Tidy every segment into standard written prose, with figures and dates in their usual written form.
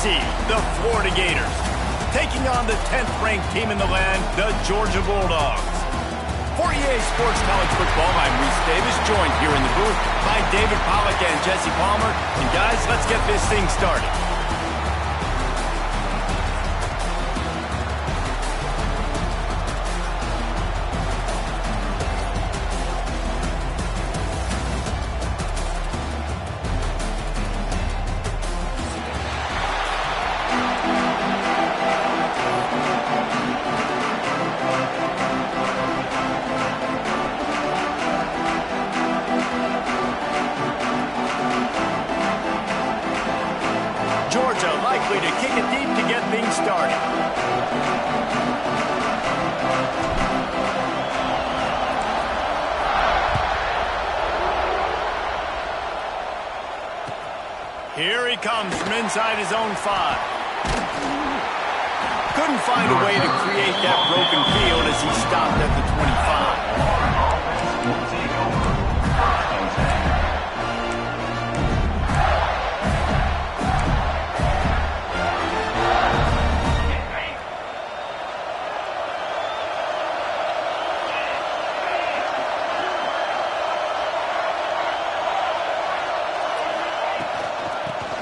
SEC, the Florida Gators, taking on the 10th-ranked team in the land, the Georgia Bulldogs. For EA Sports College Football, I'm Reese Davis, joined here in the booth by David Pollack and Jesse Palmer. And guys, let's get this thing started. Georgia likely to kick it deep to get things started. Here he comes from inside his own 5. Couldn't find a way to create that broken field as he stopped at the 25.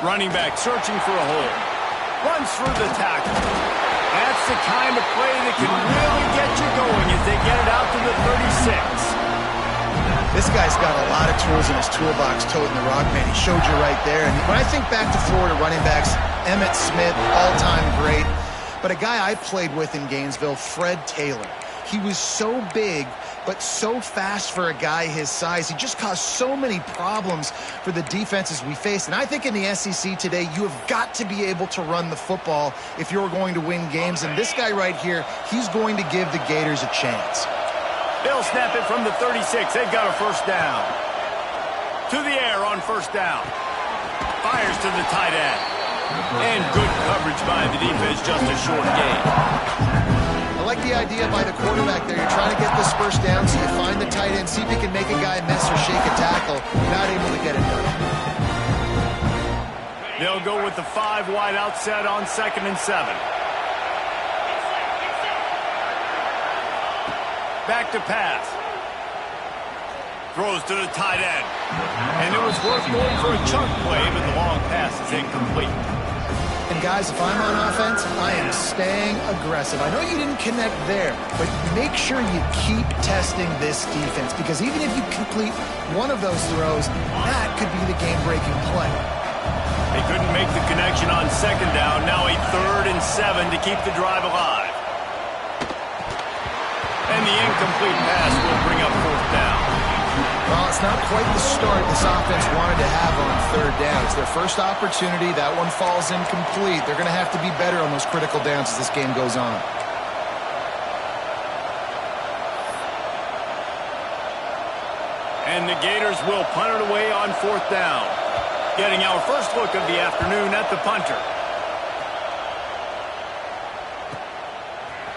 Running back searching for a hole. Runs through the tackle. That's the kind of play that can really get you going as they get it out to the 36. This guy's got a lot of tools in his toolbox toting the rock, man. He showed you right there. And when I think back to Florida running backs, Emmitt Smith, all-time great. But a guy I played with in Gainesville, Fred Taylor. He was so big, but so fast for a guy his size. He just caused so many problems for the defenses we faced. And I think in the SEC today, you have got to be able to run the football if you're going to win games. And this guy right here, he's going to give the Gators a chance. They'll snap it from the 36. They've got a first down. To the air on first down. Fires to the tight end. And good coverage by the defense, just a short gain. I like the idea by the quarterback there. You're trying to get this first down, so you find the tight end, see if you can make a guy miss or shake a tackle. You're not able to get it done. They'll go with the 5 wide outset on 2nd and 7. Back to pass. Throws to the tight end. And it was worth going for a chunk play, but the long pass is incomplete. And guys, if I'm on offense, I am staying aggressive. I know you didn't connect there, but make sure you keep testing this defense, because even if you complete one of those throws, that could be the game-breaking play. They couldn't make the connection on 2nd down. Now a 3rd and 7 to keep the drive alive. And the incomplete pass will bring up 4th down. Well, it's not quite the start this offense wanted to have on 3rd down. It's their first opportunity. That one falls incomplete. They're going to have to be better on those critical downs as this game goes on. And the Gators will punt it away on 4th down. Getting our first look of the afternoon at the punter.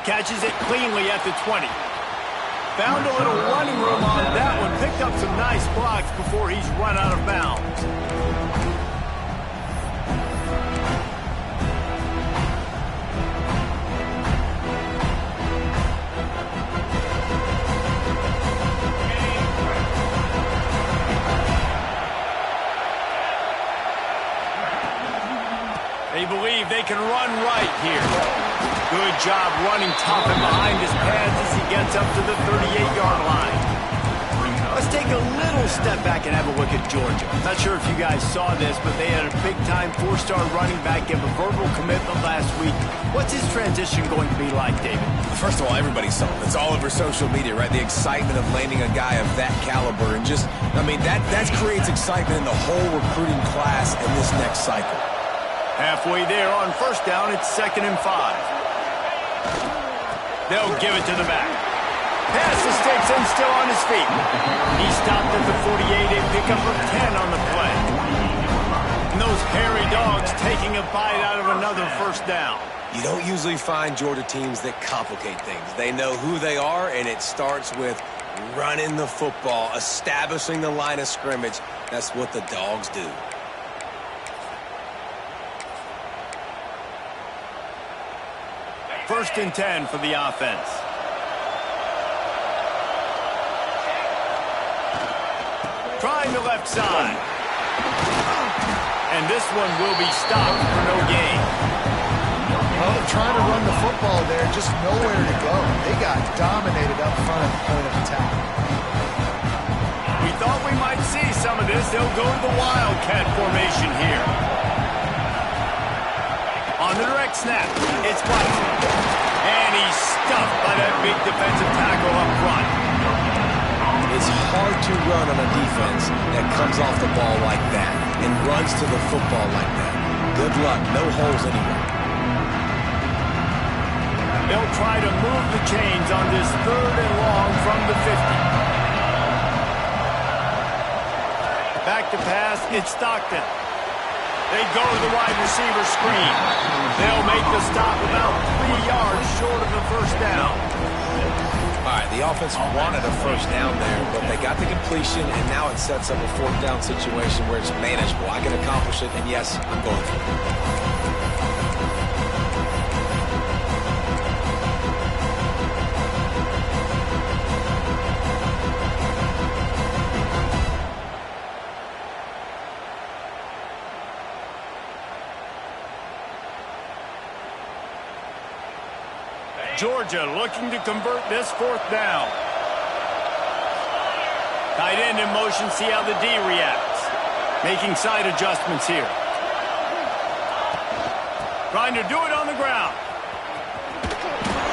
Catches it cleanly at the 20. Found a little running room on that one. Picked up some nice blocks before he's run out of bounds. They believe they can run right here. Good job running tough and behind his pads as he gets up to the 38-yard line. Let's take a little step back and have a look at Georgia. Not sure if you guys saw this, but they had a big-time 4-star running back give a verbal commitment last week. What's his transition going to be like, David? First of all, everybody saw it. It's all over social media, right? The excitement of landing a guy of that caliber. And just, I mean, that creates excitement in the whole recruiting class in this next cycle. Halfway there on first down, it's 2nd and 5. They'll give it to the back. Pass to Sticks and still on his feet. He stopped at the 48, a pickup of 10 on the play. And those hairy dogs taking a bite out of another first down. You don't usually find Georgia teams that complicate things. They know who they are, and it starts with running the football, establishing the line of scrimmage. That's what the dogs do. First and 10 for the offense. Trying the left side. And this one will be stopped for no gain. Well, trying to run the football there, just nowhere to go. They got dominated up front at the point of attack. We thought we might see some of this. They'll go to the Wildcat formation here. On the direct snap, it's Watson. And he's stuffed by that big defensive tackle up front. It's hard to run on a defense that comes off the ball like that and runs to the football like that. Good luck. No holes anywhere. They'll try to move the chains on this 3rd and long from the 50. Back to pass, it's Stockton. They go to the wide receiver screen. They'll make the stop about 3 yards short of the first down. All right, the offense wanted a first down there, but they got the completion, and now it sets up a 4th down situation where it's manageable. I can accomplish it, and yes, I'm going for it. Georgia looking to convert this 4th down. Tight end in motion, see how the D reacts. Making side adjustments here. Trying to do it on the ground.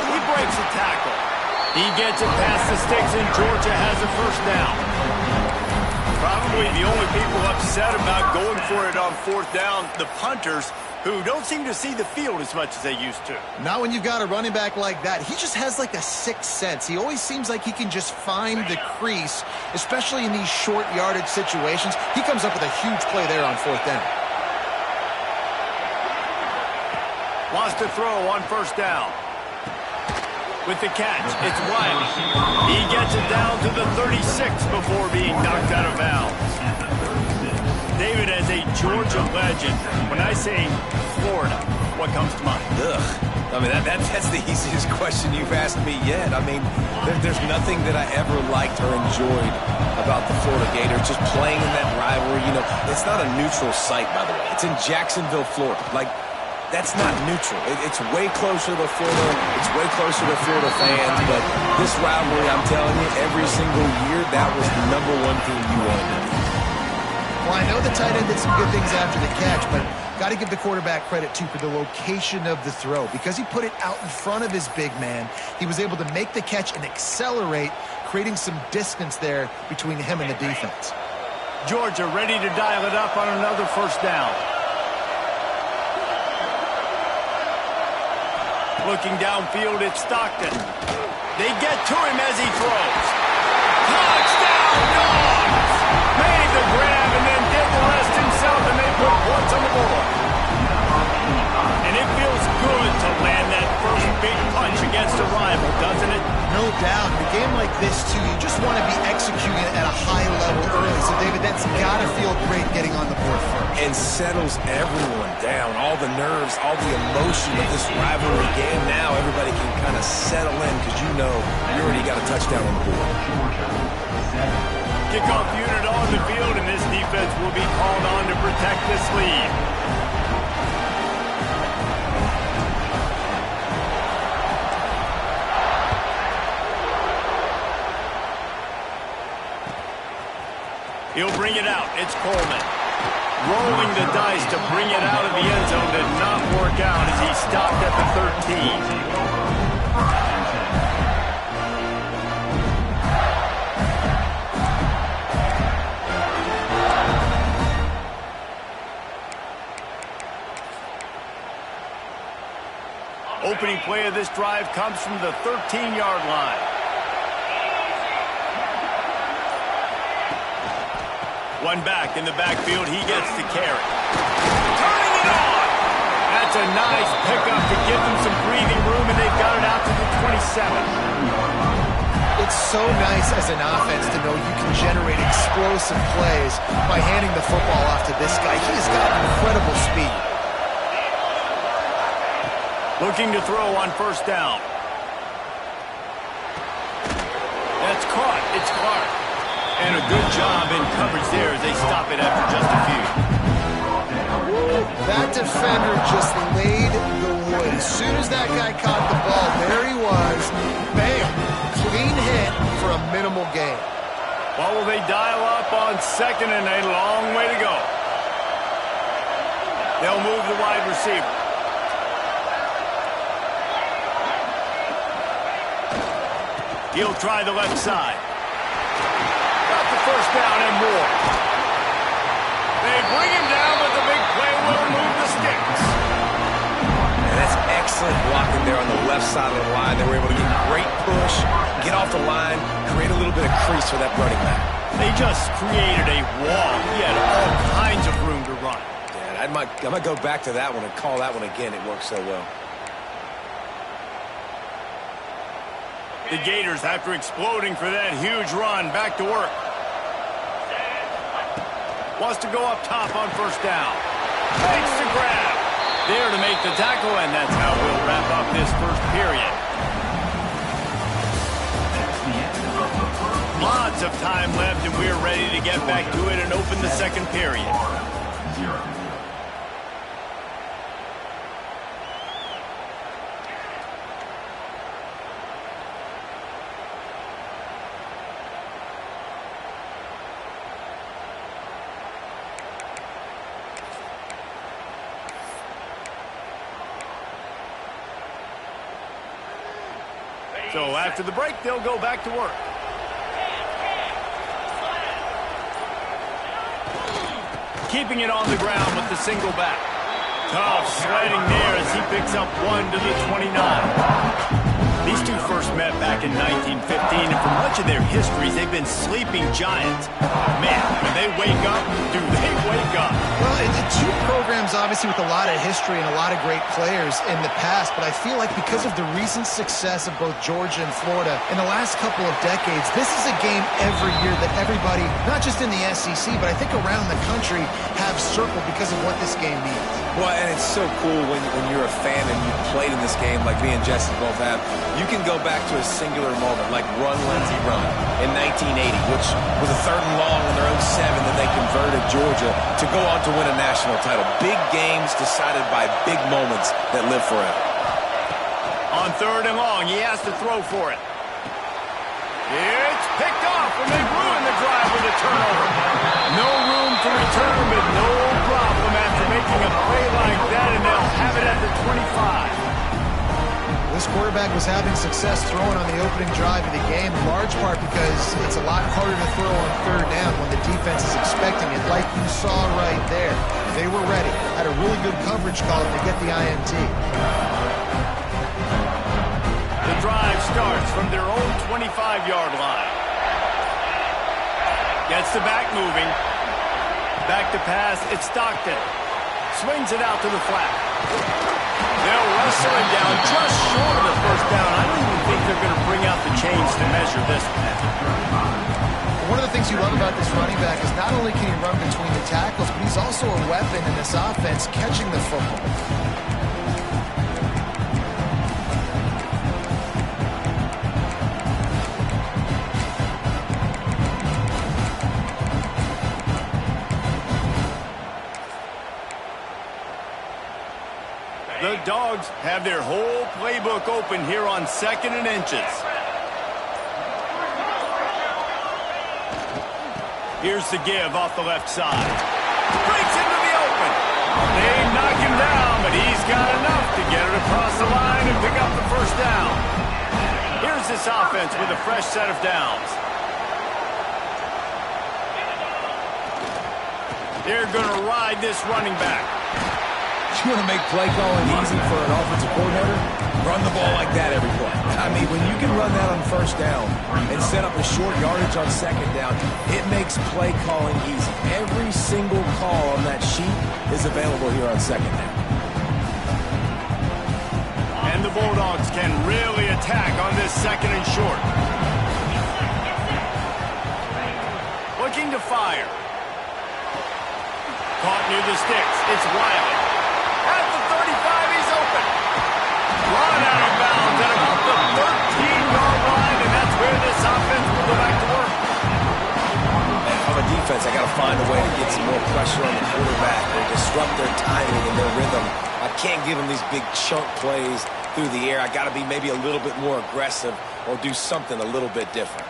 He breaks a tackle. He gets it past the sticks, and Georgia has a first down. Probably the only people upset about going for it on 4th down, the punters, who don't seem to see the field as much as they used to. Not when you've got a running back like that. He just has like a sixth sense. He always seems like he can just find the crease, especially in these short yardage situations. He comes up with a huge play there on 4th down. Wants to throw on first down. With the catch, it's Wiley. He gets it down to the 36 before being knocked out of bounds. David, as a Georgia legend, when I say Florida, what comes to mind? Ugh. I mean, that's the easiest question you've asked me yet. I mean, there's nothing that I ever liked or enjoyed about the Florida Gators. Just playing in that rivalry, you know, it's not a neutral site, by the way. It's in Jacksonville, Florida. Like, that's not neutral. It's way closer to Florida. It's way closer to Florida fans. But this rivalry, I'm telling you, every single year, that was the #1 team you wanted to beat. Well, I know the tight end did some good things after the catch, but got to give the quarterback credit, too, for the location of the throw. Because he put it out in front of his big man, he was able to make the catch and accelerate, creating some distance there between him and the defense. Georgia ready to dial it up on another first down. Looking downfield, it's Stockton. They get to him as he throws. Touchdown, Dogs! Made the grab and then did the rest himself, and they put points on the board. And it feels good to land that first big punch against a rival, doesn't it? No doubt. In a game like this, too, you just want to be executing at a high level early. So, David, that's got to feel great getting on the board first. And settles everyone down. All the nerves, all the emotion of this rivalry game. Now everybody can kind of settle in because you know you already got a touchdown on the board. Kickoff unit on the field, and this defense will be called on to protect this lead. He'll bring it out. It's Coleman. Rolling the dice to bring it out of the end zone did not work out as he stopped at the 13. Opening play of this drive comes from the 13-yard line. One back in the backfield, he gets the carry. Turning it on! That's a nice pickup to give them some breathing room, and they've got it out to the 27. It's so nice as an offense to know you can generate explosive plays by handing the football off to this guy. He has got incredible speed. Looking to throw on first down. That's caught. It's Clark. And a good job in coverage there as they stop it after just a few. That defender just laid the wood. As soon as that guy caught the ball, there he was. Bam! Clean hit for a minimal gain. Well, will they dial up on second and a long way to go? They'll move the wide receiver. He'll try the left side. Got the first down and more. They bring him down, but the big play will move the sticks. And that's excellent blocking there on the left side of the line. They were able to get great push, get off the line, create a little bit of crease for that running back. They just created a wall. He had all kinds of room to run. Yeah, I might go back to that one and call that one again. It worked so well. The Gators, after exploding for that huge run, back to work. Wants to go up top on first down. Makes the grab. There to make the tackle, and that's how we'll wrap up this first period. Lots of time left, and we're ready to get back to it and open the second period. So after the break, they'll go back to work. Keeping it on the ground with the single back. Tough sledding there as he picks up 1 to the 29. These two first met back in 1915, and for much of their histories, they've been sleeping giants. Man, when they wake up, do they wake up? Well, it's two programs, obviously, with a lot of history and a lot of great players in the past, but I feel like because of the recent success of both Georgia and Florida in the last couple of decades, this is a game every year that everybody, not just in the SEC, but I think around the country, have circled because of what this game means. Well, and it's so cool when you're a fan and you played in this game like me and Jesse both have. You can go back to a singular moment like Run, Lindsey, Run in 1980, which was a 3rd and long on their own 7 that they converted Georgia to go on to win a national title. Big games decided by big moments that live forever. On 3rd and long, he has to throw for it. It's picked off, and they ruin the drive with a turnover. No room to return, but no problem after making a play like that, and they'll have it at the 25. This quarterback was having success throwing on the opening drive of the game, in large part because it's a lot harder to throw on 3rd down when the defense is expecting it, like you saw right there. They were ready. Had a really good coverage call to get the INT. The drive starts from their own 25-yard line. Gets the back moving. Back to pass. It's Stockton. Swings it out to the flat. They'll wrestle him down just short of the first down. I don't even think they're going to bring out the chains to measure this one. One of the things you love about this running back is not only can he run between the tackles, but he's also a weapon in this offense catching the football. The Dogs have their whole playbook open here on 2nd and inches. Here's the give off the left side. Breaks into the open. They knock him down, but he's got enough to get it across the line and pick up the first down. Here's this offense with a fresh set of downs. They're going to ride this running back. You want to make play calling easy for an offensive coordinator? Run the ball like that every play. I mean, when you can run that on first down and set up a short yardage on second down, it makes play calling easy. Every single call on that sheet is available here on second down. And the Bulldogs can really attack on this 2nd and short. Looking to fire. Caught near the sticks. It's Wiley. At the 35, he's open. defense, I got to find a way to get some more pressure on the quarterback or disrupt their timing and their rhythm. I can't give them these big chunk plays through the air. I got to be maybe a little bit more aggressive or do something a little bit different.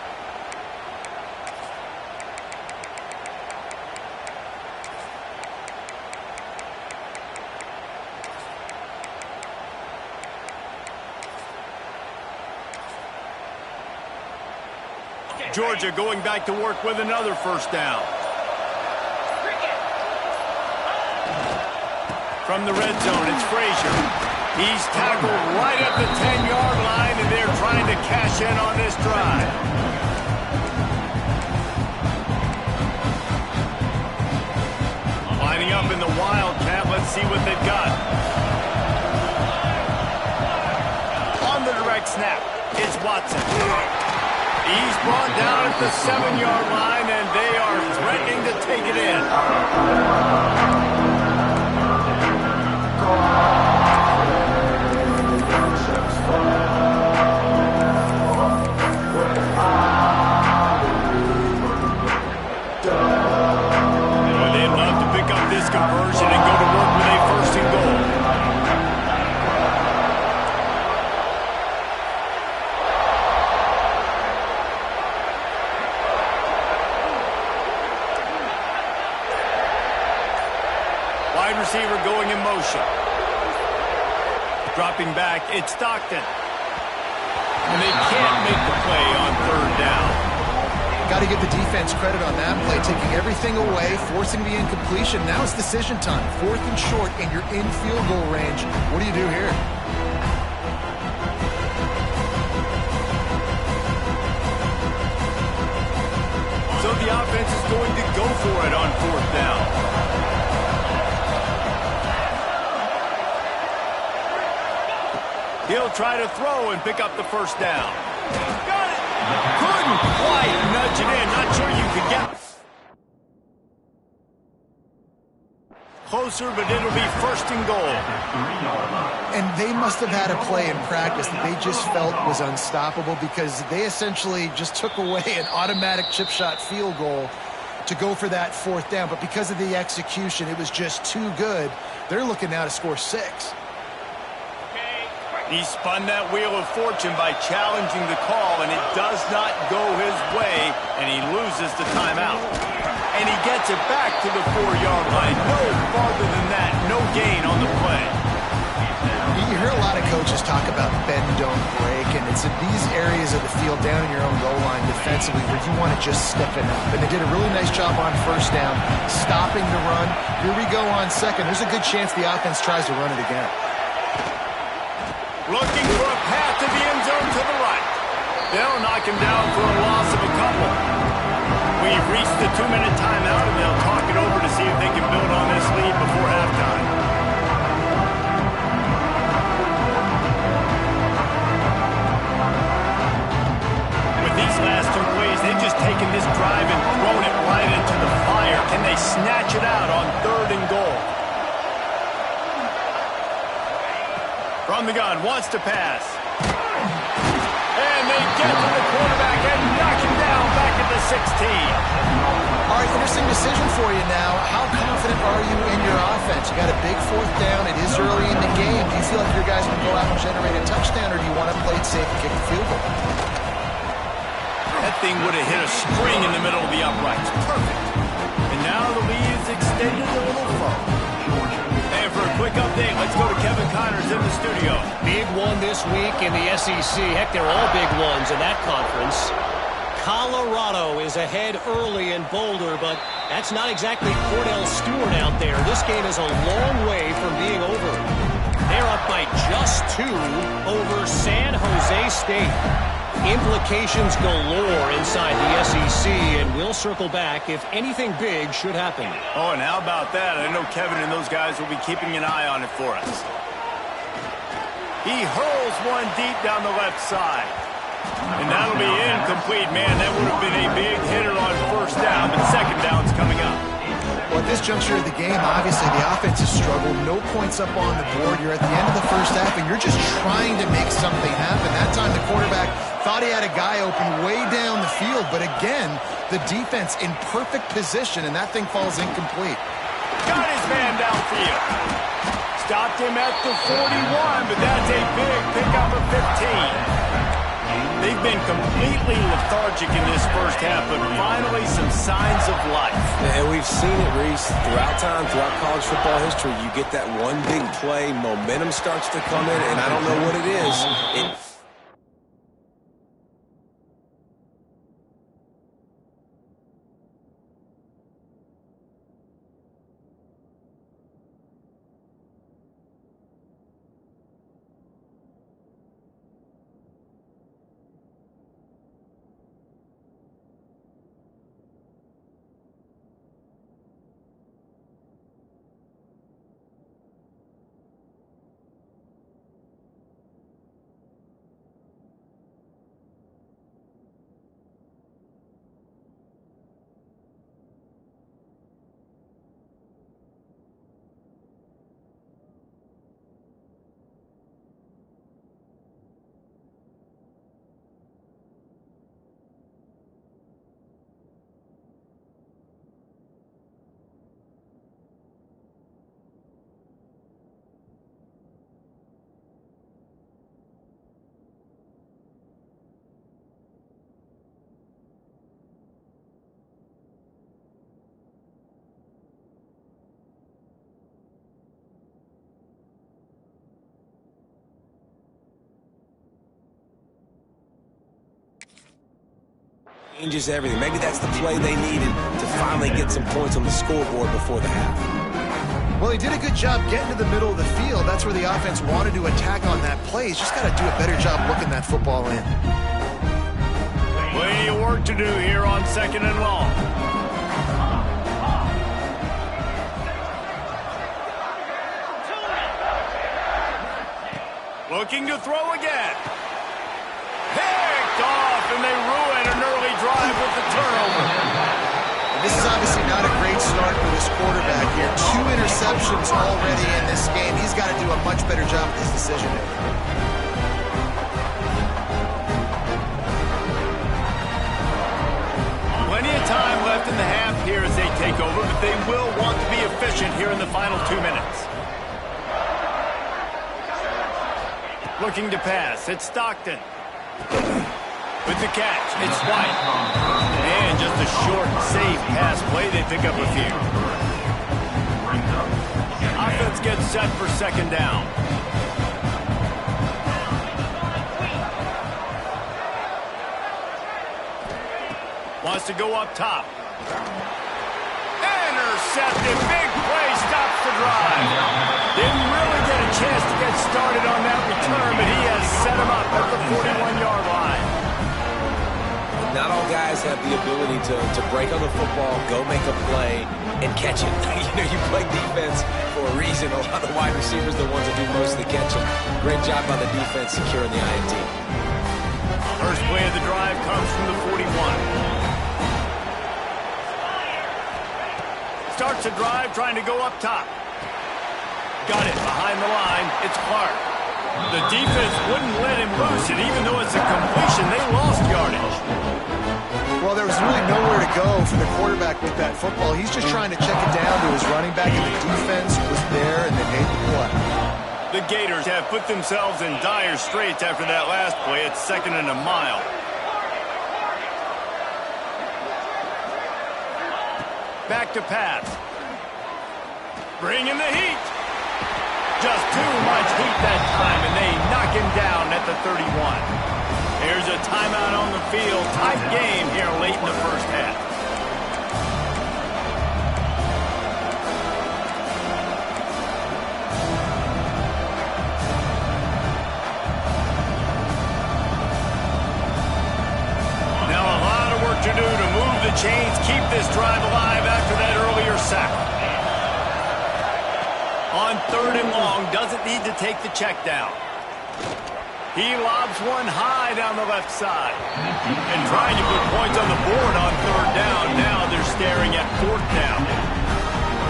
Georgia going back to work with another first down. From the red zone, it's Frazier. He's tackled right at the 10-yard line, and they're trying to cash in on this drive. Lining up in the Wildcat. Let's see what they've got. On the direct snap, it's Watson. He's brought down at the 7-yard line, and they are threatening to take it in. Well, they'd love to pick up this conversion and go to work with a first and goal. Wide receiver going in motion. Dropping back, it's Stockton. And they can't make the play on third down. Got to give the defense credit on that play, taking everything away, forcing the incompletion. Now it's decision time. 4th and short, and you're in field goal range. What do you do here? So the offense is going to go for it on 4th down. He'll try to throw and pick up the first down. Got it! Couldn't quite nudge it in. Not sure you could get closer, but it'll be first and goal. And they must have had a play in practice that they just felt was unstoppable because they essentially just took away an automatic chip shot field goal to go for that 4th down. But because of the execution, it was just too good. They're looking now to score 6. He spun that wheel of fortune by challenging the call, and it does not go his way, and he loses the timeout. And he gets it back to the 4-yard line. No farther than that. No gain on the play. You hear a lot of coaches talk about bend, don't break, and it's in these areas of the field down in your own goal line defensively where you want to just step it up. And they did a really nice job on first down, stopping the run. Here we go on second. There's a good chance the offense tries to run it again. Looking for a path to the end zone to the right. They'll knock him down for a loss of a couple. We've reached the 2-minute timeout, and they'll talk it over to see if they can build on this lead before halftime. With these last 2 plays, they've just taken this drive and thrown it right into the fire. Can they snatch it out on 3rd and goal? From the gun, wants to pass. And they get to the quarterback and knock him down back at the 16. All right, interesting decision for you now. How confident are you in your offense? You got a big 4th down. It is early in the game. Do you feel like your guys can go out and generate a touchdown, or do you want to play it safe and kick the field goal? That thing would have hit a string in the middle of the uprights. Perfect. And now the lead is extended a little further. And for a quick update, let's go to Kevin Connors in the studio. Big one this week in the SEC. Heck, they're all big ones in that conference. Colorado is ahead early in Boulder, but that's not exactly Cordell Stewart out there. This game is a long way from being over. They're up by just 2 over San Jose State. Implications galore inside the SEC, and we'll circle back if anything big should happen. Oh, and how about that? I know Kevin and those guys will be keeping an eye on it for us. He hurls one deep down the left side. And that'll be incomplete. Man, that would have been a big hitter on first down, but second down's coming up. Well, at this juncture of the game, obviously the offense has struggled. No points up on the board. You're at the end of the first half, and you're just trying to make something happen. That time the quarterback thought he had a guy open way down the field, but again, The defense in perfect position, and that thing falls incomplete. Got his man downfield. Stopped him at the 41, but that's a big pickup of 15. They've been completely lethargic in this first half, but finally some signs of life. And we've seen it, Reese, throughout time, throughout college football history. You get that one big play, momentum starts to come in, and I don't know what it is. Changes everything. Maybe that's the play they needed to finally get some points on the scoreboard before the half. Well, he did a good job getting to the middle of the field. That's where the offense wanted to attack on that play. He's just got to do a better job looking that football in. Plenty of work to do here on 2nd and long. Looking to throw again. Picked off, and they ruin an early drive with the turnover. This is obviously not a great start for this quarterback here. 2 interceptions already in this game. He's got to do a much better job with his decision making. Plenty of time left in the half here as they take over, but they will want to be efficient here in the final 2 minutes. Looking to pass. It's Stockton. With the catch, it's White. And just a short, safe pass play. They pick up a few. Offense gets set for 2nd down. Wants to go up top. Intercepted. Big play. Stops the drive. Didn't really get a chance to get started on that return, but he has set him up at the 41-yard line. Not all guys have the ability to break on the football, go make a play, and catch it. You play defense for a reason. A lot of the wide receivers are the ones that do most of the catching. Great job by the defense securing the INT. First play of the drive comes from the 41. Starts a drive trying to go up top. Got it behind the line. It's Clark. The defense wouldn't let him loose, and even though it's a completion, they lost yardage. Well, there was really nowhere to go for the quarterback with that football. He's just trying to check it down to his running back, and the defense was there, and they made the play. The Gators have put themselves in dire straits after that last play. It's 2nd and a mile. Back to pass. Bringing the heat. Just too much heat that time, and they knock him down at the 31. There's a timeout on the field. Tight game here late in the first half. Now a lot of work to do to move the chains, keep this drive alive after that earlier sack. On 3rd and long, doesn't need to take the check down. He lobs one high down the left side. And trying to put points on the board on 3rd down. Now they're staring at 4th down.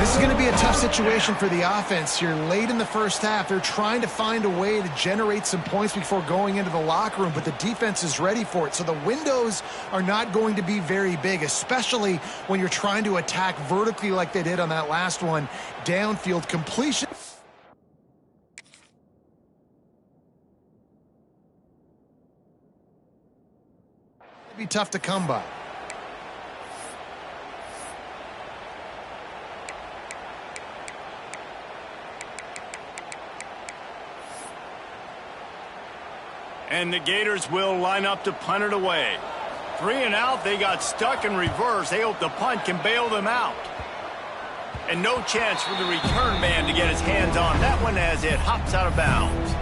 This is going to be a tough situation for the offense here. Late in the first half, they're trying to find a way to generate some points before going into the locker room, but the defense is ready for it. So the windows are not going to be very big, especially when you're trying to attack vertically like they did on that last one. Downfield completion. It'd be tough to come by. And the Gators will line up to punt it away. 3 and out, they got stuck in reverse. They hope the punt can bail them out. And no chance for the return man to get his hands on that one as it hops out of bounds.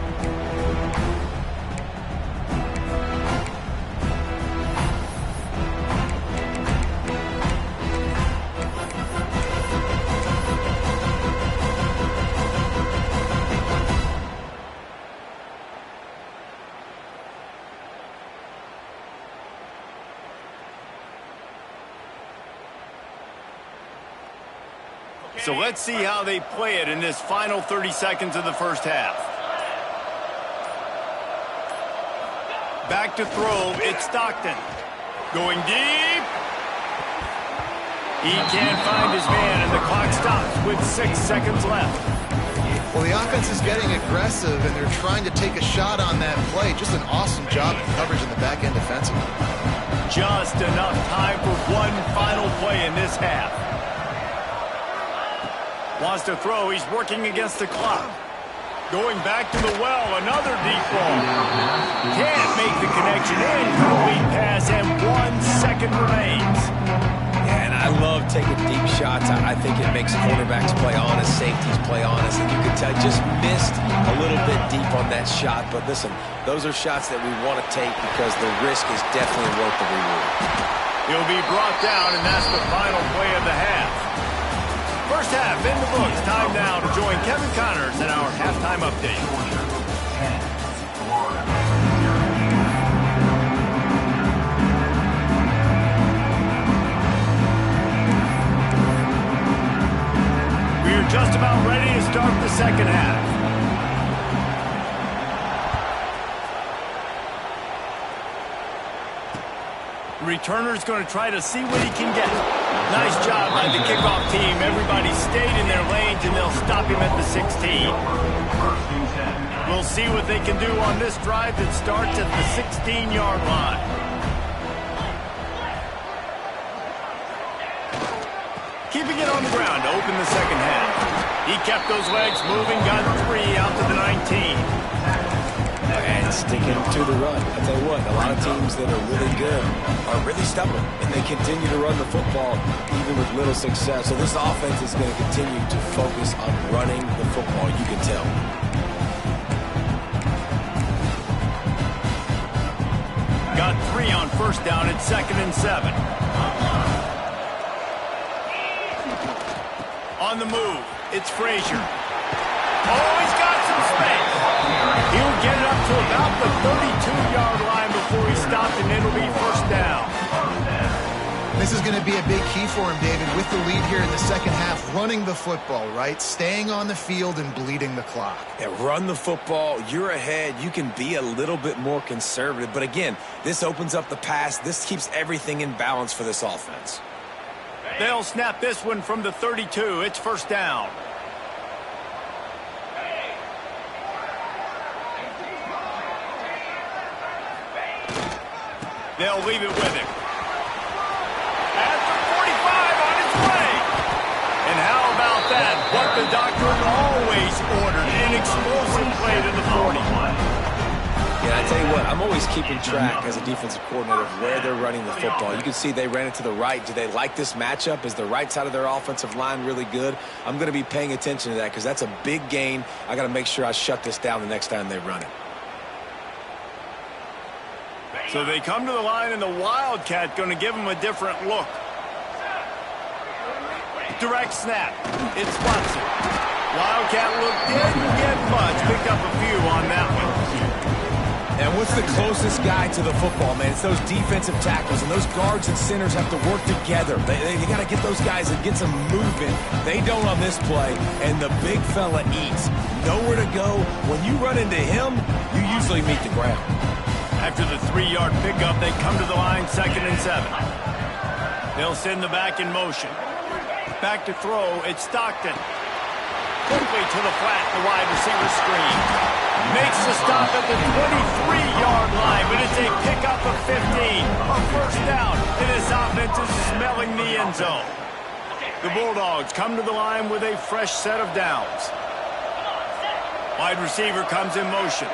So let's see how they play it in this final 30 seconds of the first half. Back to throw, it's Stockton. Going deep. He can't find his man, and the clock stops with 6 seconds left. Well, the offense is getting aggressive, and they're trying to take a shot on that play. Just an awesome job in coverage in the back end defensively. Just enough time for one final play in this half. Wants to throw. He's working against the clock. Going back to the well. Another deep ball. Can't make the connection. Incomplete pass, and 1 second remains. Yeah, and I love taking deep shots. I think it makes cornerbacks play honest, safeties play honest, and you can tell just missed a little bit deep on that shot. But listen, those are shots that we want to take because the risk is definitely worth the reward. He'll be brought down, and that's the final play of the half. First half in the books. Time now to join Kevin Connors in our halftime update. We are just about ready to start the second half. Returner's going to try to see what he can get. Nice job by the kickoff team. Everybody stayed in their lanes, and they'll stop him at the 16. We'll see what they can do on this drive that starts at the 16-yard line. Keeping it on the ground to open the second half. He kept those legs moving, got 3 out to the 19. And sticking to the run. I tell you what, a lot of teams that are really good are really stubborn, and they continue to run the football even with little success. So this offense is going to continue to focus on running the football, you can tell. Got 3 on first down at 2nd and 7. On the move, it's Frazier. Oh, he's got some space. He'll get it up to about the 32-yard line before he stopped, and it'll be first down. This is going to be a big key for him, David, with the lead here in the second half, running the football, right? Staying on the field and bleeding the clock. Yeah, run the football. You're ahead. You can be a little bit more conservative. But again, this opens up the pass. This keeps everything in balance for this offense. They'll snap this one from the 32. It's first down. They'll leave it with him. At the 45 on its way. And how about that? What the doctor always ordered. An explosive play to the 41. Yeah, I tell you what, I'm always keeping track as a defensive coordinator of where they're running the football. You can see they ran it to the right. Do they like this matchup? Is the right side of their offensive line really good? I'm going to be paying attention to that because that's a big gain. I got to make sure I shut this down the next time they run it. So they come to the line, and the Wildcat going to give them a different look. Direct snap. It's Watson. Wildcat look didn't get much. Picked up a few on that one. And with Who's the closest guy to the football, man? It's those defensive tackles, and those guards and centers have to work together. They got to get those guys and get some movement. They don't on this play, and the big fella eats. Nowhere to go. When you run into him, you usually meet the ground. After the 3-yard pickup, they come to the line, 2nd and 7. They'll send the back in motion. Back to throw, it's Stockton. Quickly to the flat, the wide receiver screen. Makes the stop at the 23-yard line, but it's a pickup of 15. A first down, and this offense is smelling the end zone. The Bulldogs come to the line with a fresh set of downs. Wide receiver comes in motion.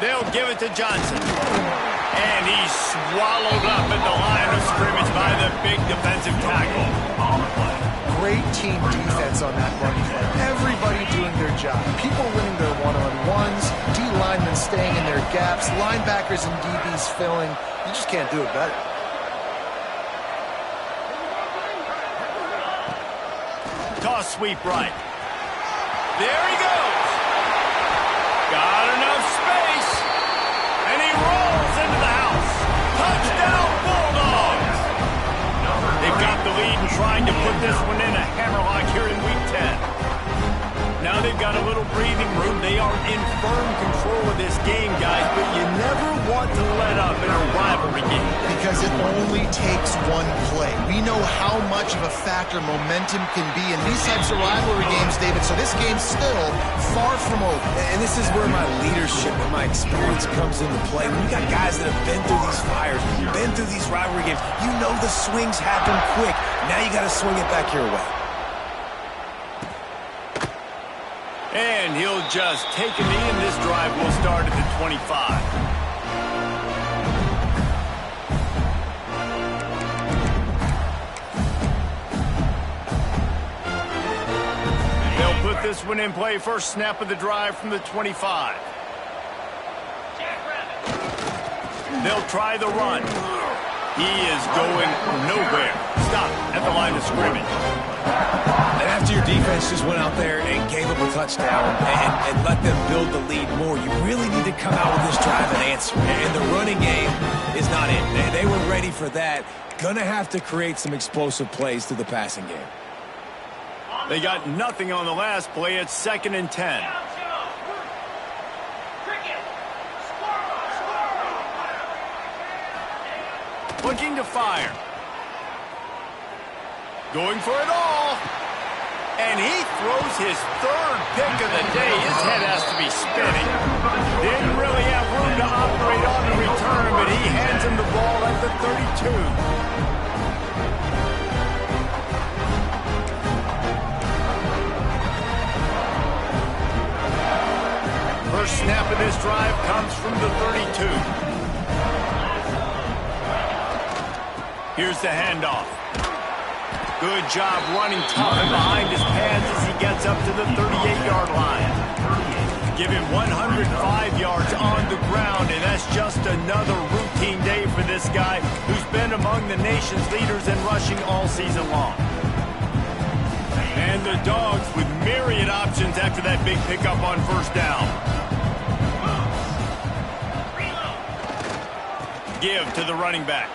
They'll give it to Johnson. And he's swallowed up at the line of scrimmage by the big defensive tackle. Great team defense on that run play. Everybody doing their job. People winning their one-on-ones, D linemen staying in their gaps, linebackers and DBs filling. You just can't do it better. Toss sweep right. There he goes. Got enough space. And he rolls into the house. Touchdown, Bulldogs. They've got the lead and trying to put this one in a hammerlock here in Week 10. Now they've got a little breathing room. They are in firm control of this game, guys, but you never want to let up in a rivalry game. Because it only takes one play. We know how much of a factor momentum can be in these types of rivalry games, David, so this game's still far from over. And this is where my leadership and my experience comes into play. When you got guys that have been through these fires, been through these rivalry games, you know the swings happen quick. Now you got to swing it back your way. And he'll just take a knee, and this drive will start at the 25. They'll put this one in play. First snap of the drive from the 25. They'll try the run. He is going nowhere. Stop at the line of scrimmage. And after your defense just went out there and gave up a touchdown and let them build the lead more, you really need to come out with this drive and answer. And the running game is not in. They were ready for that. Gonna have to create some explosive plays through the passing game. They got nothing on the last play. It's 2nd and 10. Looking to fire. Going for it all. And he throws his 3rd pick of the day. His head has to be spinning. Didn't really have room to operate on the return, but he hands him the ball at the 32. First snap of this drive comes from the 32. Here's the handoff. Good job running tough and behind his pads as he gets up to the 38-yard line. Give him 105 yards on the ground, and that's just another routine day for this guy who's been among the nation's leaders in rushing all season long. And the Dogs with myriad options after that big pickup on first down. Give to the running back.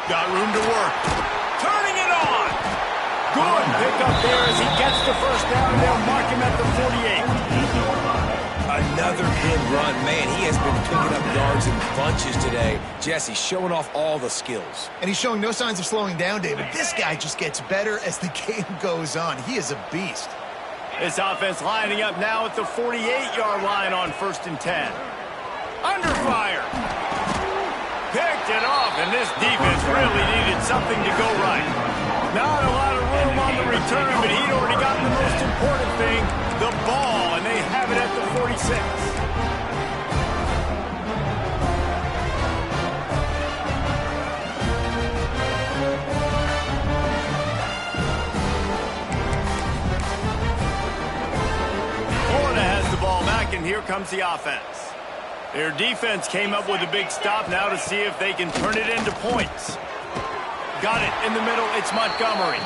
Got room to work. Turning it on. Good pickup there as he gets the first down. They'll mark him at the 48. Another good run. Man, he has been picking up yards in bunches today. Jesse showing off all the skills. And he's showing no signs of slowing down, David. This guy just gets better as the game goes on. He is a beast. This offense lining up now at the 48-yard line on 1st and 10. Under fire. Picked it off, and this defense really needed something to go right. Not a lot of room on the return, but he'd already gotten the most important thing, the ball, and they have it at the 46. Florida has the ball back, and here comes the offense. Their defense came up with a big stop now to see if they can turn it into points. Got it in the middle. It's Montgomery.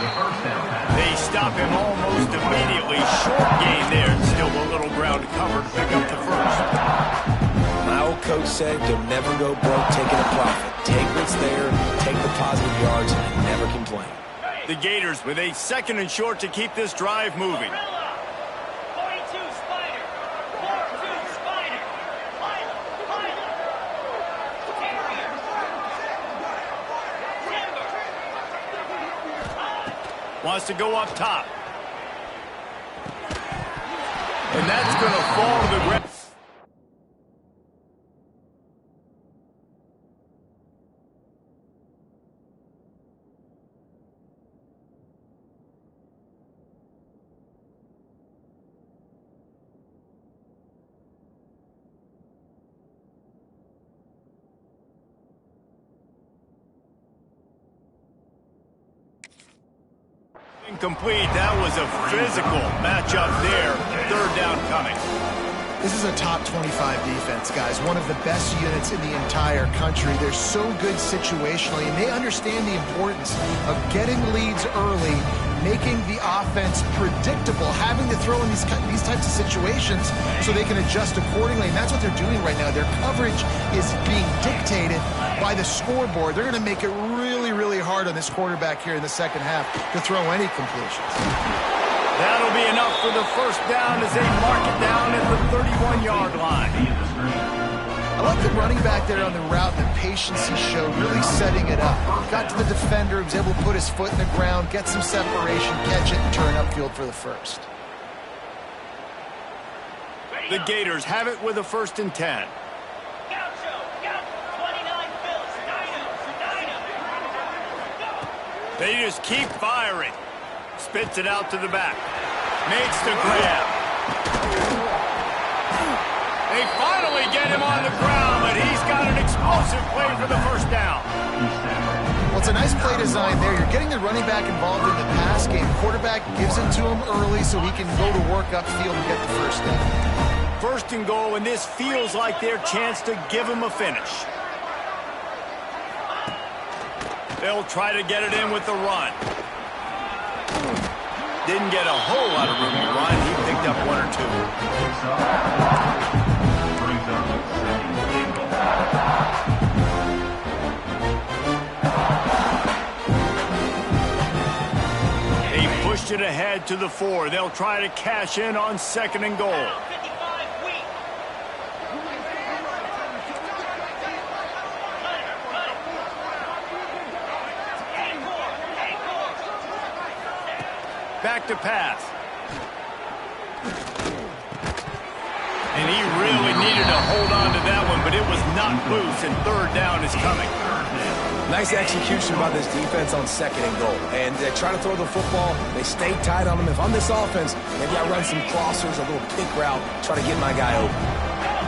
They stop him almost immediately. Short gain there. Still a little ground to cover to pick up the first. said, you'll never go broke taking a profit. Take what's there, take the positive yards, and never complain. The Gators with a 2nd and short to keep this drive moving. Wants to go up top. And that's going to fall to the ground. Incomplete. That was a physical matchup there. 3rd down coming. This is a top 25 defense, guys. One of the best units in the entire country. They're so good situationally, and they understand the importance of getting leads early, making the offense predictable, having to throw in these types of situations so they can adjust accordingly. And that's what they're doing right now. Their coverage is being dictated by the scoreboard. They're going to make it really, really hard on this quarterback here in the second half to throw any completions. That'll be enough for the 1st down as they mark it down at the 31-yard line. I like the running back there on the route and the patience he showed, really setting it up. Got to the defender, was able to put his foot in the ground, get some separation, catch it, and turn upfield for the 1st. The Gators have it with a 1st and 10. They just keep firing. Spits it out to the back. Makes the grab. They finally get him on the ground, but he's got an explosive play for the 1st down. Well, it's a nice play design there. You're getting the running back involved in the pass game. Quarterback gives it to him early so he can go to work upfield and get the 1st down. 1st and goal, and this feels like their chance to give him a finish. They'll try to get it in with the run. Didn't get a whole lot of room to run. He picked up 1 or 2. He pushed it ahead to the 4. They'll try to cash in on 2nd and goal. Back to pass. And he really needed to hold on to that one, but it was not loose, and 3rd down is coming. Nice execution by this defense on 2nd and goal. And they try to throw the football. They stay tight on him. If I'm this offense, maybe I run some crossers, a little pick route, try to get my guy open.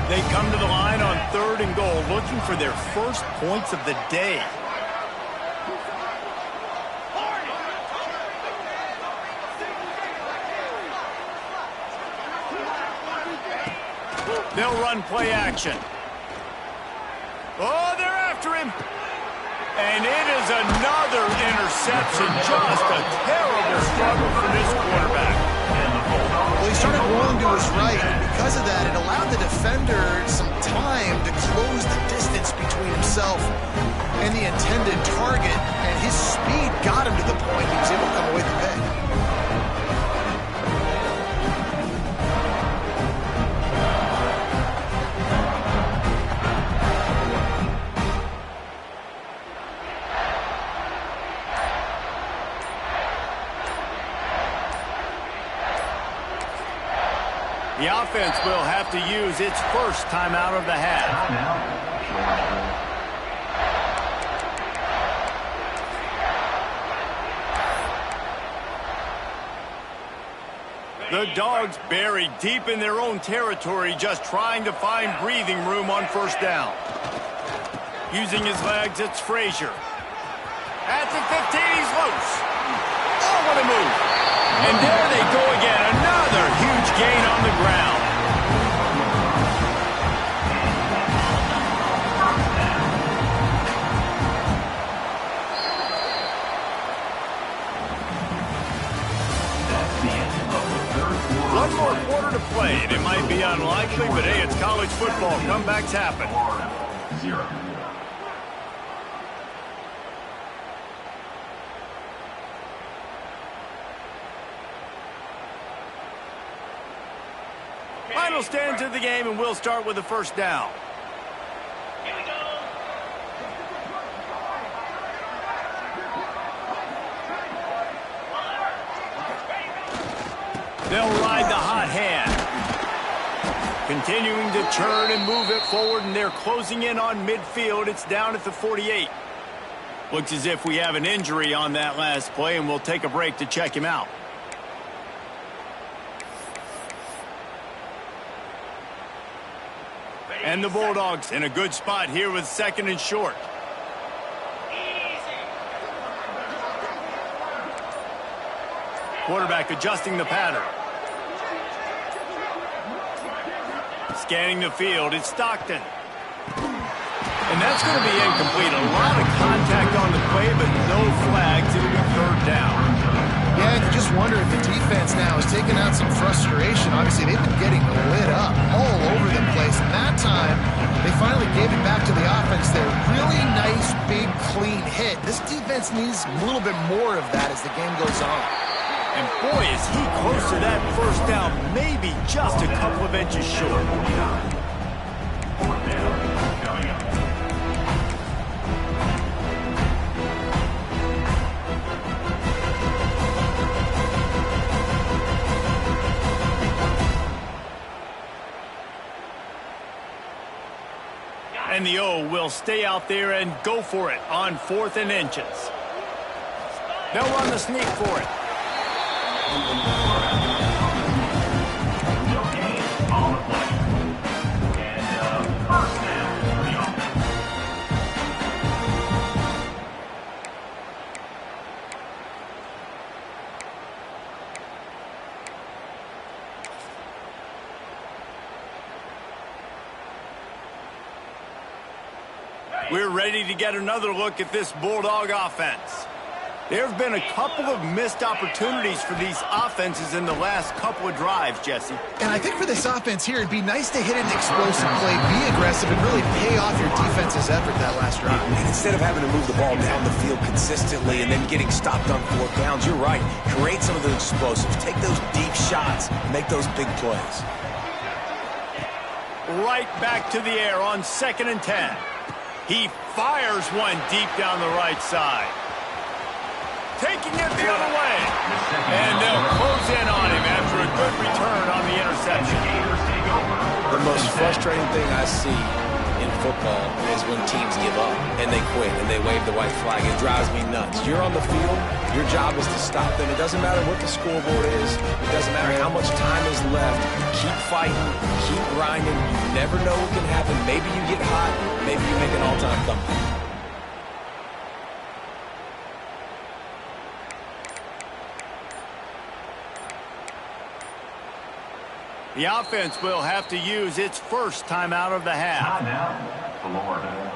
They come to the line on 3rd and goal, looking for their 1st points of the day. They'll run play action. Oh, they're after him. And it is another interception. Just a terrible struggle for this quarterback. Well, he started rolling to his right, and because of that, it allowed the defender some time to close the distance between himself and the intended target, and his speed got him to the point he was able to come away with the pick. The offense will have to use its 1st timeout of the half. The Dogs buried deep in their own territory, just trying to find breathing room on 1st down. Using his legs, it's Frazier. At the 15, he's loose. Oh, what a move. And there they go again. Another huge gain on the ground. One more quarter to play, and it might be Be unlikely, but hey, it's college football. Comebacks happen. 0. Final stands of the game, and we'll start with the first down. Here we go. They'll ride the hot hand. Continuing to turn and move it forward, and they're closing in on midfield. It's down at the 48. Looks as if we have an injury on that last play, and we'll take a break to check him out. And the Bulldogs in a good spot here with 2nd and short. Quarterback adjusting the pattern. Scanning the field, it's Stockton. And that's going to be incomplete. A lot of contact on the play, but no flags. It'll be 3rd down. Yeah, and you just wonder if the defense now is taking out some frustration. Obviously, they've been getting lit up all over the place. And that time, they finally gave it back to the offense there. Really nice, big, clean hit. This defense needs a little bit more of that as the game goes on. And boy, is he close to that first down, maybe just a couple of inches short. And the O will stay out there and go for it on 4th and inches. They'll run the sneak for it. We're ready to get another look at this Bulldog offense. There have been a couple of missed opportunities for these offenses in the last couple of drives, Jesse. And I think for this offense here, it'd be nice to hit an explosive play, be aggressive, and really pay off your defense's effort that last drive. And instead of having to move the ball down the field consistently and then getting stopped on 4th downs, you're right. Create some of those explosives. Take those deep shots. Make those big plays. Right back to the air on 2nd and 10. He fires one deep down the right side. Taking it the other way. And they'll close in on him after a good return on the interception. The most frustrating thing I see in football is when teams give up and they quit and they wave the white flag. It drives me nuts. You're on the field. Your job is to stop them. It doesn't matter what the scoreboard is. It doesn't matter how much time is left. Keep fighting. Keep grinding. You never know what can happen. Maybe you get hot. Maybe you make an all-time comeback. The offense will have to use its first timeout of the half. Timeout, Florida.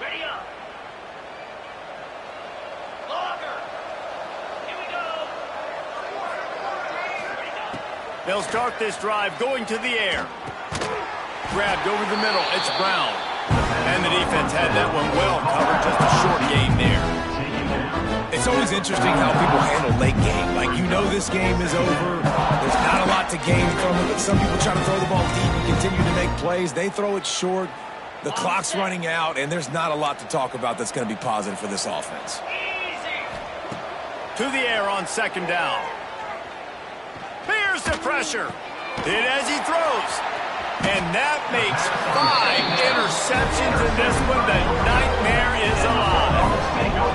Ready up. Locker. Here we go. They'll start this drive going to the air. Grabbed over the middle. It's Brown. And the defense had that one well covered. Just a short gain there. It's always interesting how people handle late game. Like, you know this game is over. There's not a lot to gain from it, but some people try to throw the ball deep and continue to make plays. They throw it short. The clock's running out, and there's not a lot to talk about that's going to be positive for this offense. To the air on 2nd down. Here's the pressure. Hit as he throws. And that makes 5 interceptions in this one. The nightmare is alive.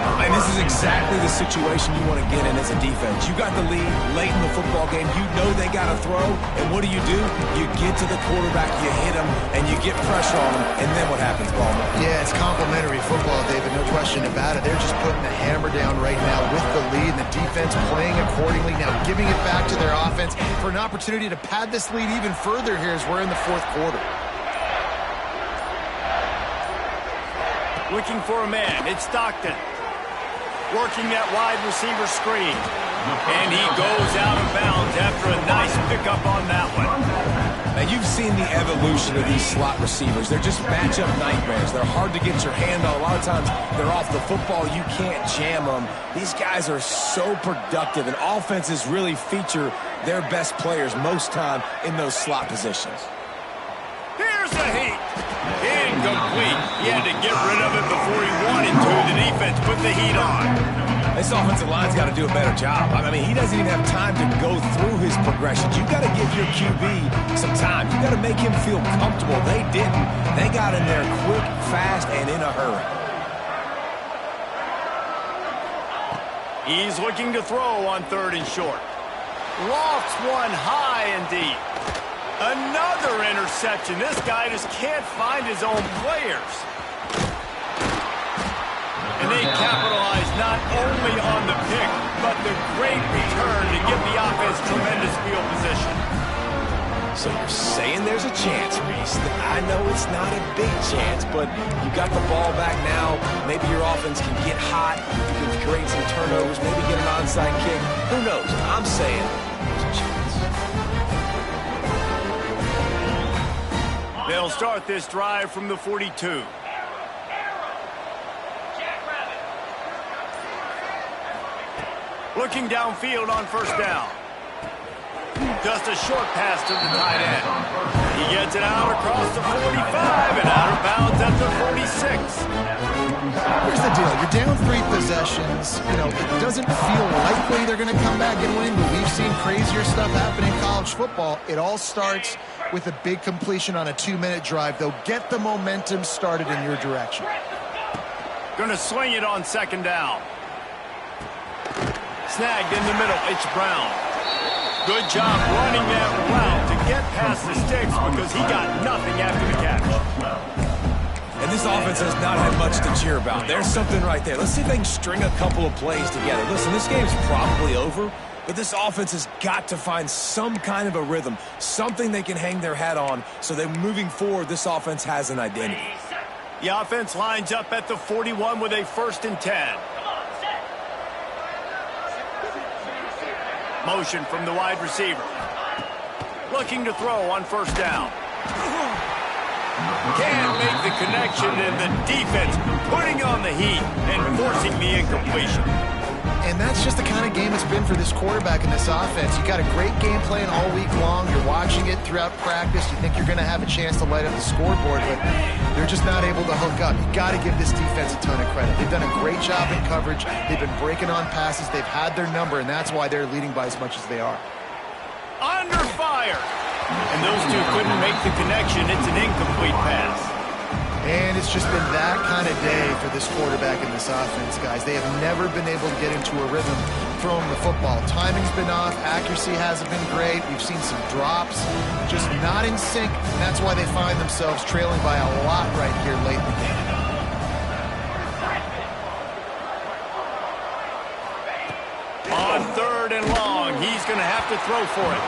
And this is exactly the situation you want to get in as a defense. You got the lead late in the football game. You know they got to throw. And what do? You get to the quarterback, you hit him, and you get pressure on him. And then what happens, Ballman? Yeah, it's complimentary football, David. No question about it. They're just putting the hammer down right now with the lead, and the defense playing accordingly. Now giving it back to their offense for an opportunity to pad this lead even further here as we're in the fourth quarter. Looking for a man. It's Stockton. Working that wide receiver screen. And he goes out of bounds after a nice pickup on that one. Now, you've seen the evolution of these slot receivers. They're just matchup nightmares. They're hard to get your hand on. A lot of times, they're off the football. You can't jam them. These guys are so productive, and offenses really feature their best players most time in those slot positions. Here's a heat. Incomplete. He had to get rid of it before he wanted to. The defense put the heat on. This offensive line's got to do a better job. I mean, he doesn't even have time to go through his progressions. You've got to give your QB some time. You've got to make him feel comfortable. They didn't. They got in there quick, fast, and in a hurry. He's looking to throw on 3rd and short. Lofts one high and deep. Another interception. This guy just can't find his own players. And they capitalize not only on the pick, but the great return to give the offense tremendous field position. So you're saying there's a chance, Reese. I know it's not a big chance, but you got the ball back now. Maybe your offense can get hot. You can create some turnovers, maybe get an onside kick. Who knows? I'm saying there's a chance. They'll start this drive from the 42. Looking downfield on 1st down. Just a short pass to the tight end. He gets it out across the 45 and out of bounds at the 46. Here's the deal. You're down 3 possessions. You know, it doesn't feel likely they're going to come back and win, but we've seen crazier stuff happen in college football. It all starts with a big completion on a 2-minute drive. They'll get the momentum started in your direction. Going to swing it on 2nd down. Snagged in the middle. It's Brown. Good job running that route to get past the sticks because he got nothing after the catch. And this offense has not had much to cheer about. There's something right there. Let's see if they can string a couple of plays together. Listen, this game's probably over, but this offense has got to find some kind of a rhythm, something they can hang their hat on so that moving forward, this offense has an identity. The offense lines up at the 41 with a 1st and 10. Motion from the wide receiver. Looking to throw on 1st down. Can't make the connection, and the defense putting on the heat and forcing the incompletion. And that's just the kind of game it's been for this quarterback in this offense. You got a great game plan all week long. You're watching it throughout practice. You think you're going to have a chance to light up the scoreboard, but they're just not able to hook up. You got to give this defense a ton of credit. They've done a great job in coverage. They've been breaking on passes. They've had their number, and that's why they're leading by as much as they are. Under fire. And those two couldn't make the connection. It's an incomplete pass. And it's just been that kind of day for this quarterback in this offense, guys. They have never been able to get into a rhythm throwing the football. Timing's been off. Accuracy hasn't been great. We've seen some drops, just not in sync. And that's why they find themselves trailing by a lot right here late in the game. On 3rd and long, he's going to have to throw for it.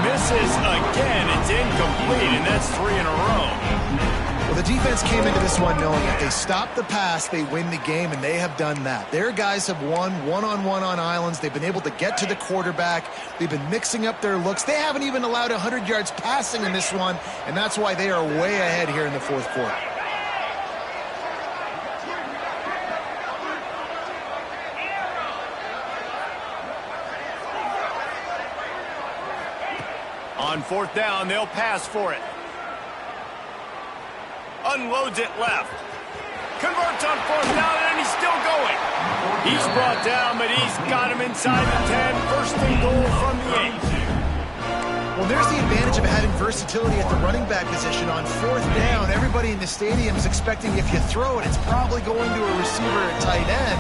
Misses again. It's incomplete, and that's 3 in a row. Well, the defense came into this one knowing if they stop the pass, they win the game, and they have done that. Their guys have won one-on-one on islands. They've been able to get to the quarterback. They've been mixing up their looks. They haven't even allowed 100 yards passing in this one, and that's why they are way ahead here in the fourth quarter. On 4th down, they'll pass for it. Unloads it left. Converts on 4th down, and he's still going. He's brought down, but he's got him inside the 10. 1st and goal from the 8. Well, there's the advantage of having versatility at the running back position. On fourth down, everybody in the stadium is expecting if you throw it, it's probably going to a receiver at tight end.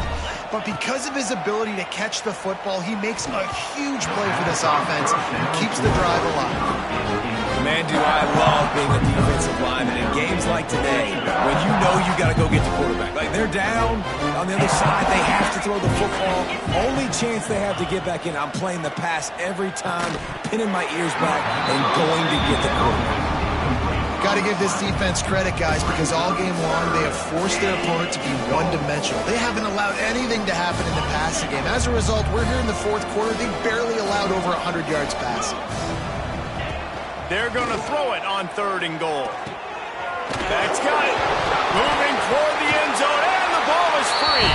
But because of his ability to catch the football, he makes a huge play for this offense and keeps the drive alive. Man, do I love being a defensive lineman in games like today when you know you got to go get the quarterback. Like, they're down on the other side. They have to throw the football. Only chance they have to get back in. I'm playing the pass every time, pinning my ears back and going to get the quarterback. Got to give this defense credit, guys, because all game long they have forced their opponent to be one-dimensional. They haven't allowed anything to happen in the passing game. As a result, we're here in the fourth quarter. They barely allowed over 100 yards passing. They're going to throw it on 3rd and goal. That's got it. Moving toward the end zone, and the ball is free.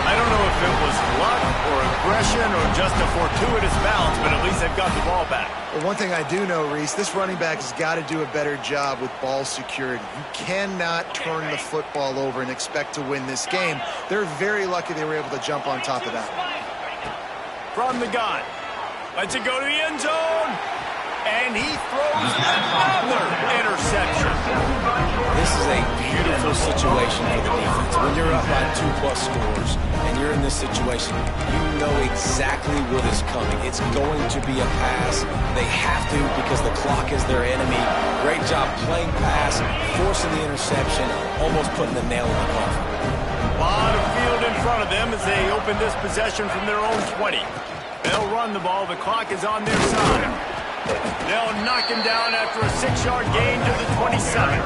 I don't know if it was luck or aggression or just a fortuitous bounce, but at least they've got the ball back. Well, one thing I do know, Reese, this running back has got to do a better job with ball security. You cannot turn the football over and expect to win this game. They're very lucky they were able to jump on top of that. From the gun. Lets it go to the end zone. And he throws another interception. This is a beautiful situation for the defense. When you're up by 2+ scores and you're in this situation, you know exactly what is coming. It's going to be a pass. They have to because the clock is their enemy. Great job playing pass, forcing the interception, almost putting the nail in the coffin. A lot of field in front of them as they open this possession from their own 20. They'll run the ball. The clock is on their side. They'll knock him down after a 6-yard gain to the 27.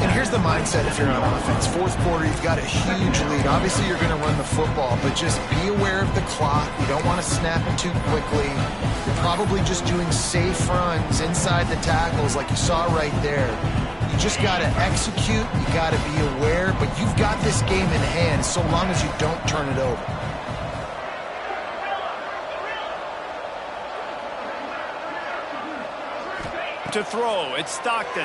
And here's the mindset if you're on offense. Fourth quarter, you've got a huge lead. Obviously, you're going to run the football, but just be aware of the clock. You don't want to snap it too quickly. You're probably just doing safe runs inside the tackles like you saw right there. You just got to execute. You got to be aware, but you've got this game in hand so long as you don't turn it over. To throw, it's Stockton.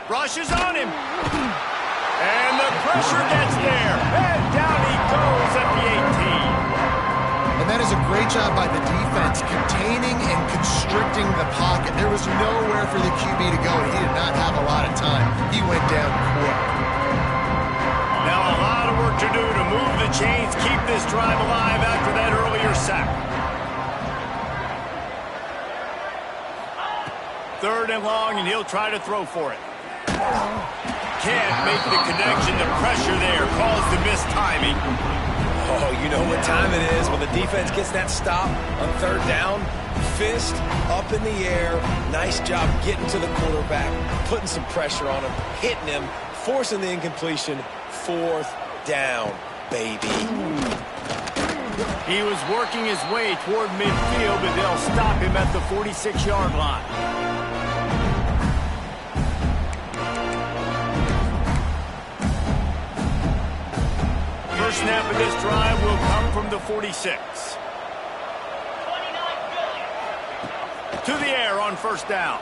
Rushes on him. And the pressure gets there. And down he goes at the 18. And that is a great job by the defense, containing and constricting the pocket. There was nowhere for the QB to go, and he did not have a lot of time. He went down quick. Now a lot of work to do to move the chains, keep this drive alive after that earlier sack. 3rd and long, and he'll try to throw for it. Can't make the connection. The pressure there caused the missed timing. Oh, you know what time it is when the defense gets that stop on 3rd down. Fist up in the air. Nice job getting to the quarterback, putting some pressure on him, hitting him, forcing the incompletion. 4th down, baby. He was working his way toward midfield, but they'll stop him at the 46-yard line. First snap of this drive will come from the 46. To the air on 1st down.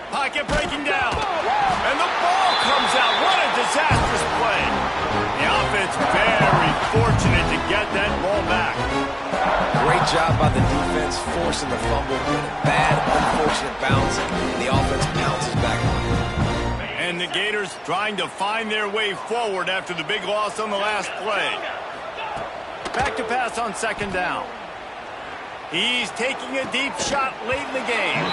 Pocket breaking down. And the ball comes out. What a disastrous play. The offense very fortunate to get that ball back. Great job by the defense forcing the fumble. Bad, unfortunate bounce, and the offense bounces back. And the Gators trying to find their way forward after the big loss on the last play. Back to pass on 2nd down. He's taking a deep shot late in the game.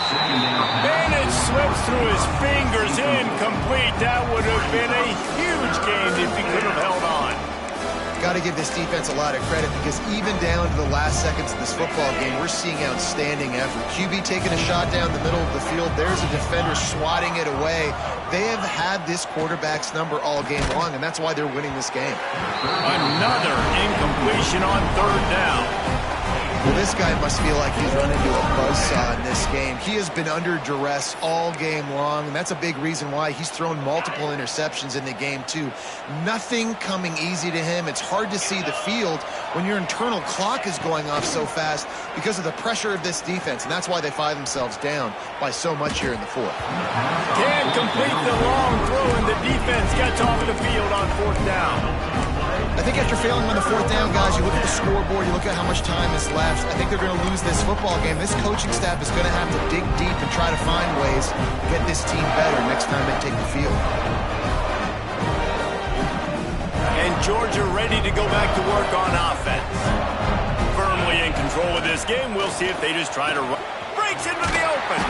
And it slips through his fingers, incomplete. That would have been a huge game if he could have held on. Got to give this defense a lot of credit because even down to the last seconds of this football game, we're seeing outstanding effort. QB taking a shot down the middle of the field. There's a defender swatting it away. They have had this quarterback's number all game long, and that's why they're winning this game. Another incompletion on 3rd down. Well, this guy must feel like he's run into a buzzsaw in this game. He has been under duress all game long, and that's a big reason why he's thrown multiple interceptions in the game, too. Nothing coming easy to him. It's hard to see the field when your internal clock is going off so fast because of the pressure of this defense, and that's why they find themselves down by so much here in the 4th. Can't complete the long throw, and the defense gets off the field on 4th down. I think after failing on the fourth down, guys, you look at the scoreboard, you look at how much time is left. I think they're going to lose this football game. This coaching staff is going to have to dig deep and try to find ways to get this team better next time they take the field. And Georgia ready to go back to work on offense. Firmly in control of this game. We'll see if they just try to run. Breaks into the open.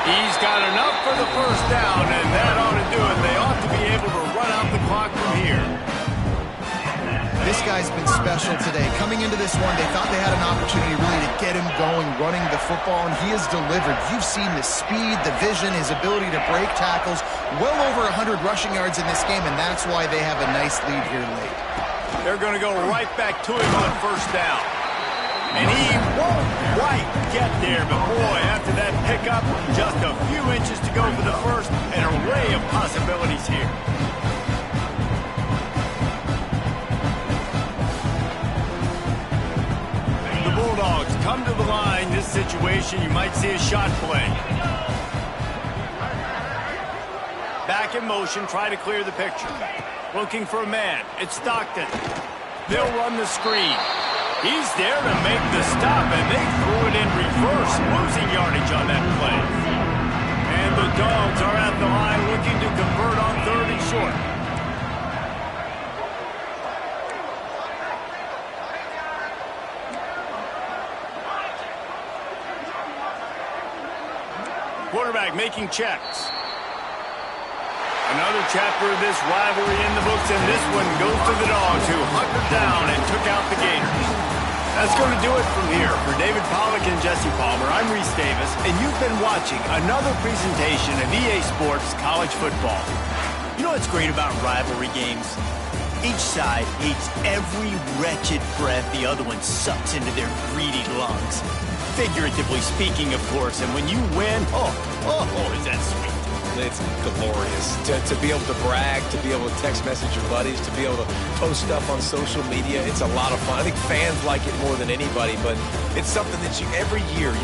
He's got enough for the first down, and that ought to do it. They ought to be able to run out the clock from here. This guy's been special today. Coming into this one, they thought they had an opportunity really to get him going, running the football, and he has delivered. You've seen the speed, the vision, his ability to break tackles. Well over 100 rushing yards in this game, and that's why they have a nice lead here late. They're going to go right back to him on first down. And he won't quite get there, but boy, after that pickup, just a few inches to go for the first, an array of possibilities here. Bulldogs come to the line. This situation, you might see a shot play. Back in motion, try to clear the picture. Looking for a man. It's Stockton. They'll run the screen. He's there to make the stop, and they threw it in reverse, losing yardage on that play. And the Dogs are at the line looking to convert on 3rd and short. Quarterback making checks. Another chapter of this rivalry in the books, and this one goes to the Dogs, who hunkered down and took out the Gators. That's going to do it from here. For David Pollack and Jesse Palmer, I'm Reese Davis, and you've been watching another presentation of EA Sports College Football. You know what's great about rivalry games? Each side hates every wretched breath the other one sucks into their greedy lungs. Figuratively speaking, of course, and when you win, is that sweet. It's glorious. To be able to brag, to be able to text message your buddies, to be able to post stuff on social media, it's a lot of fun. I think fans like it more than anybody, but it's something that every year you